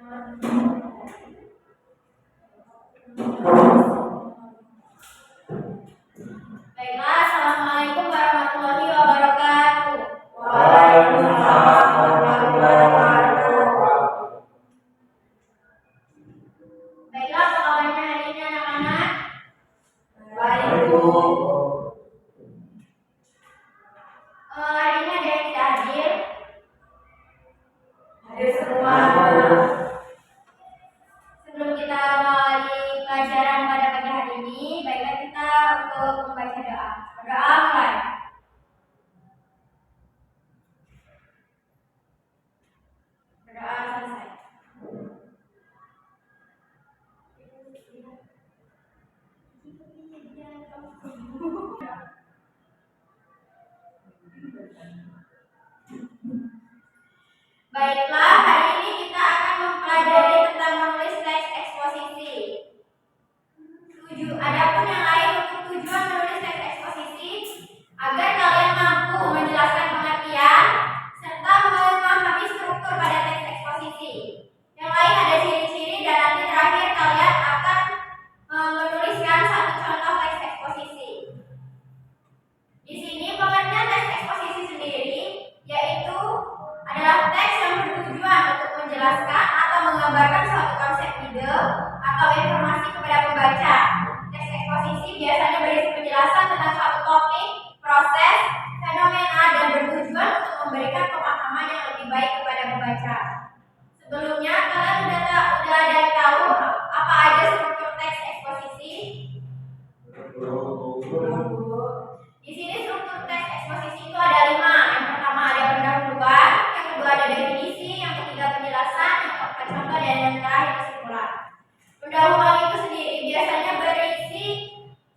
Baiklah, Assalamualaikum warahmatullahi wabarakatuh. Waalaikumsalam warahmatullahi wabarakatuh. Baiklah, apa kabarnya hari ini anak-anak? Baik, Bu. Hari ini ada yang tidak hadir? Hadir semua. Sebelum kita mulai pelajaran pada pagi hari ini, baiklah kita untuk membaca doa. Doa mulai. Berdoa selesai. Baiklah, hari ini kita akan mempelajari tentang menulis teks eksposisi. Adapun yang lain untuk tujuan menulis teks eksposisi agar kalian mampu menjelaskan pengertian serta memahami struktur pada teks eksposisi. Yang lain ada ciri-ciri dan nanti terakhir kalian akan menuliskan satu contoh teks eksposisi. Di sini pengertian teks eksposisi sendiri yaitu adalah teks yang bertujuan untuk menjelaskan atau menggambarkan suatu konsep ide atau informasi kepada pembaca. Teks eksposisi biasanya berisi penjelasan tentang suatu topik, proses, fenomena dan bertujuan untuk memberikan pemahaman yang lebih baik kepada pembaca. Sebelumnya kalian sudah ada yang tahu apa aja struktur teks eksposisi? Di sini struktur teks eksposisi itu ada 5. Yang pertama ada pendahuluan, yang kedua ada definisi, yang ketiga penjelasan, yang keempat contoh, dan yang terakhir kesimpulan. Pendahuluan itu sendiri biasanya berisi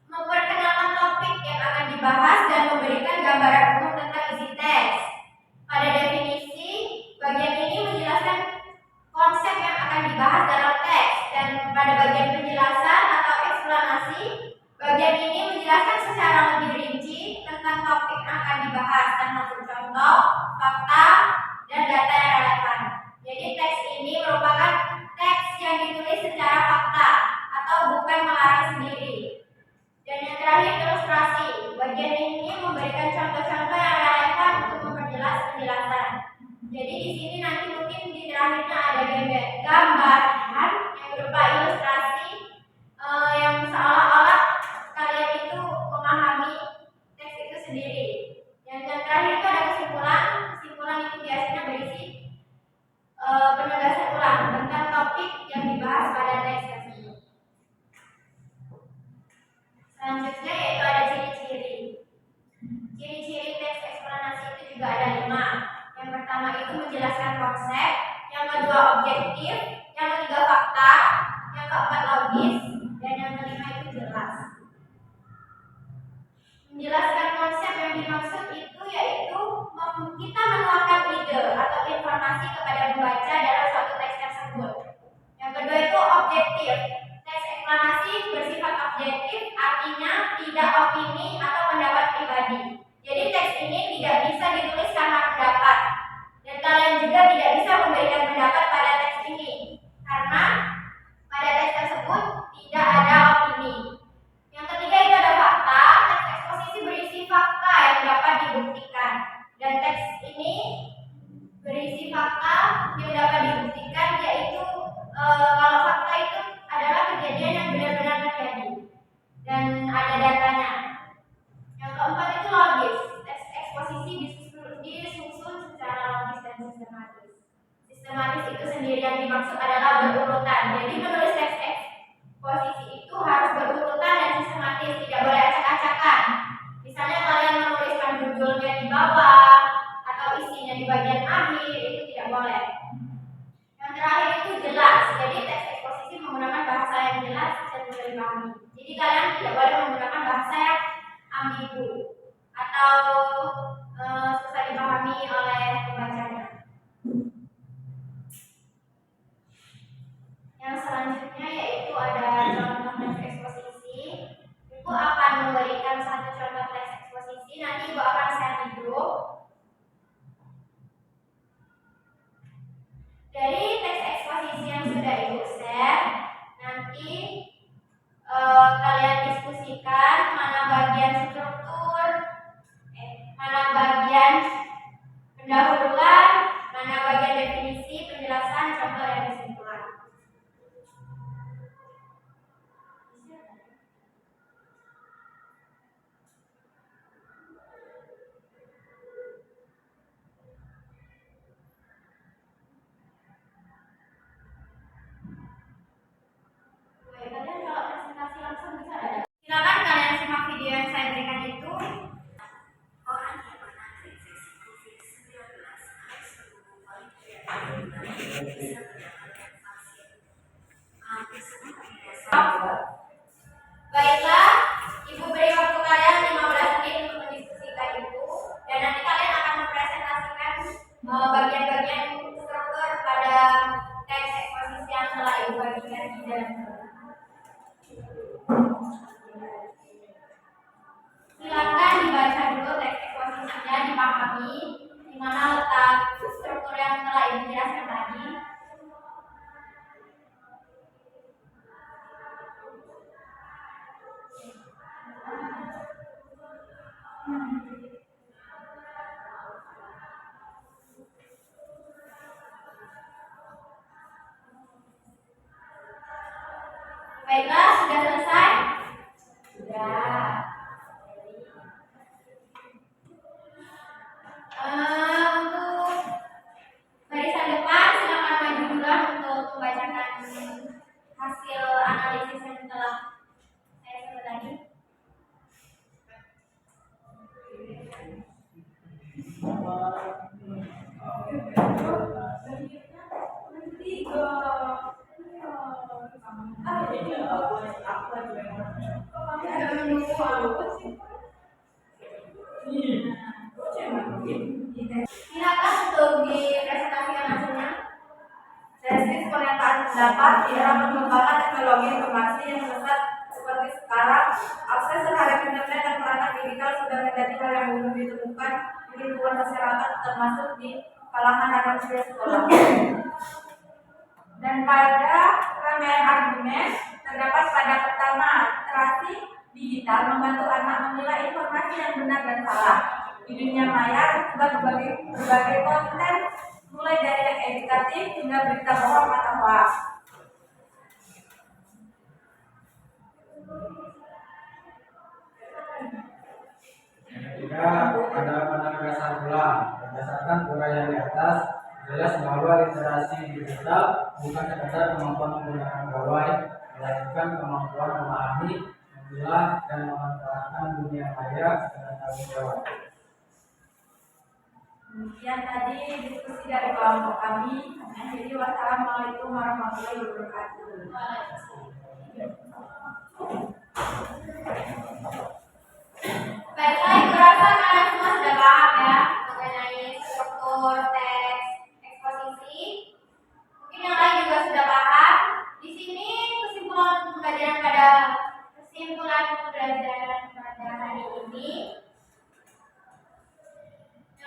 memperkenalkan topik yang akan dibahas dan memberikan gambaran umum tentang isi teks. Pada definisi, bagian ini menjelaskan konsep yang akan dibahas dalam teks, dan pada bagian penjelasan atau eksplanasi, bagian ini menjelaskan secara lebih rinci tentang topik yang akan dibahas termasuk contoh, fakta, dan data yang relevan. Jadi teks ini merupakan teks yang ditulis secara fakta atau bukan melarang sendiri. Dan yang terakhir ilustrasi. Bagian ini memberikan contoh-contoh yang relevan untuk memperjelas penjelasan. Jadi di sini nanti mungkin di terakhirnya ada gambaran yang berupa ilustrasi yang seolah-olah kalian itu memahami teks itu sendiri. Yang terakhir itu ada kesimpulan. Kesimpulan itu biasanya berisi penegasan ulang tentang topik yang dibahas pada teks tersebut. Selanjutnya yaitu ada ciri-ciri. Ciri-ciri teks eksplanasi itu juga ada 5. Yang pertama itu menjelaskan konsep, yang kedua objektif, yang ketiga fakta, yang keempat logis, dan yang kelima itu jelas. Menjelaskan konsep yang dimaksud itu yaitu kita menuangkan ide atau informasi kepada pembaca dalam suatu teks tersebut. Yang kedua itu objektif. Teks eksplanasi bersifat objektif, artinya tidak opini atau pendapat pribadi. Jadi teks ini tidak bisa ditulis karena pendapat, dan kalian juga tidak bisa memberikan pendapat pada teks ini karena pada teks tersebut tidak ada opini. Yang ketiga itu ada fakta. Teks eksposisi berisi fakta yang dapat dibuktikan, dan teks ini berisi fakta yang dapat dibuktikan yaitu kalau fakta itu adalah kejadian yang benar-benar terjadi dan ada datanya. Yang keempat itu logis. Teks eksposisi disusun secara logis dan sistematis. Sistematis itu sendiri yang dimaksud adalah berurutan. Jadi menulis teks eksposisi itu harus berurutan dan sistematis, tidak boleh acak-acakan. Misalnya kalian menuliskan judulnya di bawah atau isinya di bagian akhir, itu tidak boleh. Yang terakhir itu jelas. Jadi teks eksposisi menggunakan bahasa yang jelas dan mudah dipahami. Jadi kalian tidak boleh menggunakan bahasa yang ambigu atau susah dipahami oleh pembacanya. Yang selanjutnya yaitu ada contoh teks eksposisi. Ibu akan memberikan satu contoh teks eksposisi. Nanti Ibu akan share di grup. Dari teks eksposisi eksposisi yang sudah ibu share. Nanti kalian diskusikan mana bagian struktur, mana bagian pendahuluan, mana bagian definisi, penjelasan, contoh, dan kesimpulan. Baik, kalian kalau presentasi langsung bisa ada. Silakan kalian simak video yang saya berikan itu. Orang yang pernah terinfeksi COVID-19 harus menunggu paling tidak 2 bulan untuk bisa mendapatkan vaksin. Hampir semua tidak. Baiklah, ibu beri waktu kalian 15 menit untuk mendiskusikan itu, dan nanti kalian akan mempresentasikan bagian-bagian struktur pada teks eksposisi yang telah ibu bagikan di dalam. Silakan dibaca dulu teks eksposisinya, dipahami di mana letak struktur yang telah ibu jelaskan tadi. Baiklah, sudah selesai? Sudah. Untuk barisan depan, silakan maju duluan untuk membacakan hasil analisis yang telah saya sebut tadi. Silakan untuk dipresentasikan hasilnya. Tesis pernyataan pendapat di era perkembangan teknologi informasi yang pesat seperti sekarang, akses terhadap internet dan perangkat digital sudah menjadi hal yang belum ditemukan di lingkungan masyarakat, termasuk di kalangan anak usia sekolah. Dan pada rangkaian argumen terdapat pada pertama, literasi digital membantu anak menilai informasi yang benar dan salah. Di dunia maya tersebar berbagai konten, mulai dari yang edukatif hingga berita bohong atau hoax. Yang ketiga, ada penegasan ulang. Berdasarkan uraian di atas, jelas bahwa literasi digital bukan sekedar kemampuan menggunakan gawai, melainkan kemampuan memahami, memilah, dan memanfaatkan dunia maya dengan tanggung jawab. Demikian tadi diskusi dari kelompok kami. Jadi wassalamualaikum warahmatullahi wabarakatuh. Baiklah, ibu rasa kalian semua sudah paham ya mengenai struktur teks eksposisi. Mungkin yang lain juga sudah paham. Di sini kesimpulan pembelajaran pada hari ini.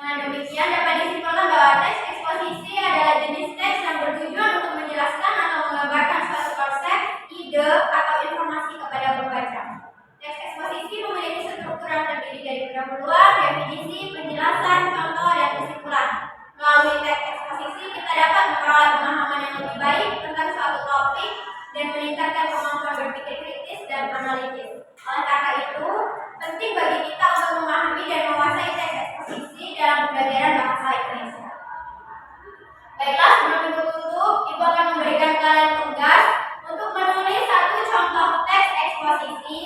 Dengan demikian dapat disimpulkan bahwa teks eksposisi adalah jenis teks yang bertujuan untuk menjelaskan atau menggambarkan suatu konsep, ide, atau informasi kepada pembaca. Teks eksposisi memiliki struktur yang terdiri dari pendahuluan, definisi, penjelasan, contoh, dan kesimpulan. Melalui teks eksposisi kita dapat memperoleh pemahaman yang lebih baik tentang suatu topik dan meningkatkan kemampuan berpikir kritis dan analitis. Oleh karena itu, penting bagi kita untuk memahami dan menguasai teks eksposisi dalam pembelajaran bahasa Indonesia. Baiklah, sebelum ditutup, Ibu akan memberikan kalian tugas untuk menulis satu contoh teks eksposisi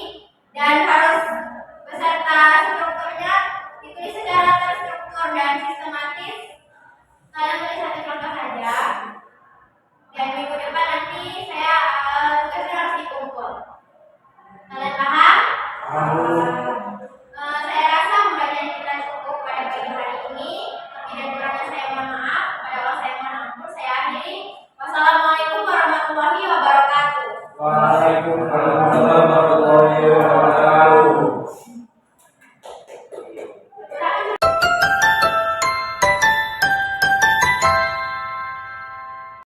dan harus beserta strukturnya ditulis secara terstruktur dan sistematis. Kalian tulis satu contoh saja. Dan minggu depan nanti saya tugasnya harus dikumpul. Kalian paham? Saya rasa pembelajaran kita cukup pada pagi hari ini. Lebih dan kurangnya saya mohon maaf. Pada Allah saya mohon ampun. Saya akhiri. Wassalamualaikum warahmatullahi wabarakatuh. Waalaikumsalam.